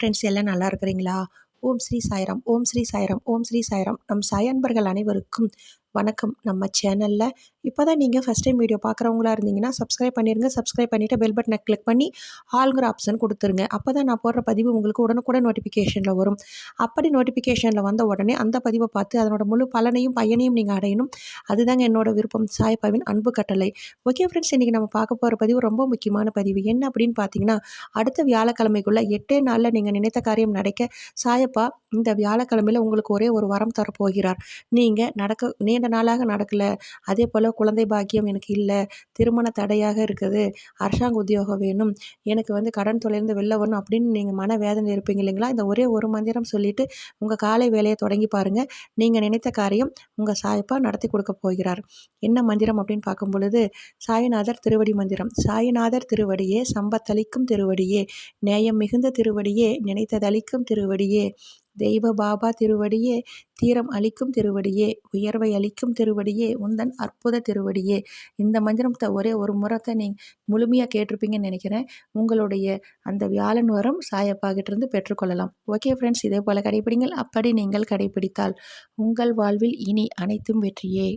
Friends எல்லாம் நல்லா இருக்கிறீங்களா? ஓம் ஸ்ரீ சாய்ராம், ஓம் ஸ்ரீ சாய்ராம், ஓம் ஸ்ரீ சாய்ராம். நம் சாய் அன்பர்கள் அனைவருக்கும் வணக்கம். நம்ம சேனலில் இப்போ தான் நீங்கள் ஃபஸ்ட் டைம் வீடியோ பார்க்குறவங்களா இருந்தீங்கன்னா சப்ஸ்கிரைப் பண்ணிடுங்க. சப்ஸ்கிரைப் பண்ணிவிட்டு பெல் பட்டனை கிளிக் பண்ணி ஆல்ங்கிற ஆப்ஷன் கொடுத்துருங்க. அப்போ தான் நான் போடுற பதிவு உங்களுக்கு உடனுக்குடன் நோட்டிஃபிகேஷனில் வரும். அப்படி நோட்டிஃபிகேஷனில் வந்த உடனே அந்த பதிவை பார்த்து அதனோட முழு பலனையும் பயனையும் நீங்கள் அடையணும். அதுதாங்க என்னோட விருப்பம், சாய்பாவின் அன்பு கட்டளை. ஓகே ஃப்ரெண்ட்ஸ், இன்றைக்கி நம்ம பார்க்க போகிற பதிவு ரொம்ப முக்கியமான பதிவு. என்ன அப்படின்னு பார்த்தீங்கன்னா, அடுத்த வியாழக்கிழமைக்குள்ளே 8 நாளில் நீங்கள் நினைத்த காரியம் நடக்க சாயப்பா இந்த வியாழக்கிழமையில் உங்களுக்கு ஒரே ஒரு வரம் தரப்போகிறார். நீங்கள் நீண்ட நாளாக நடக்கலை, அதே போல் குழந்தை பாக்கியம் எனக்கு இல்லை, திருமண தடையாக இருக்குது, அரசாங்க உத்தியோகம் வேணும், எனக்கு கடன் தொலைந்து வெளில வரணும் அப்படின்னு நீங்கள் மன வேதனை இருப்பீங்க இல்லைங்களா? இந்த ஒரே ஒரு மந்திரம் சொல்லிவிட்டு உங்கள் காலை வேலையை தொடங்கி பாருங்கள். நீங்கள் நினைத்த காரியம் உங்கள் சாயப்பா நடத்தி கொடுக்க போகிறார். என்ன மந்திரம் அப்படின்னு பார்க்கும் பொழுது, சாய்நாதர் திருவடி மந்திரம். சாய்நாதர் திருவடியே, சம்பத்தளிக்கும் திருவடியே, நேயம் மிகுந்த திருவடியே, நினைத்ததளிக்கும் திருவடியே, தெய்வ பாபா திருவடியே, தீரம் அளிக்கும் திருவடியே, உயர்வை அளிக்கும் திருவடியே, உந்தன் அற்புத திருவடியே. இந்த மந்திரத்தை ஒரே ஒரு முறத்தை நீங்கள் முழுமையாக கேட்டிருப்பீங்கன்னு நினைக்கிறேன். உங்களுடைய அந்த வியாழன் வரம் சாயப்பாகிட்டிருந்து பெற்றுக்கொள்ளலாம். ஓகே ஃப்ரெண்ட்ஸ், இதே போல் கடைப்பிடிங்கள். அப்படி நீங்கள் கடைப்பிடித்தால் உங்கள் வாழ்வில் இனி அனைத்தும் வெற்றியே.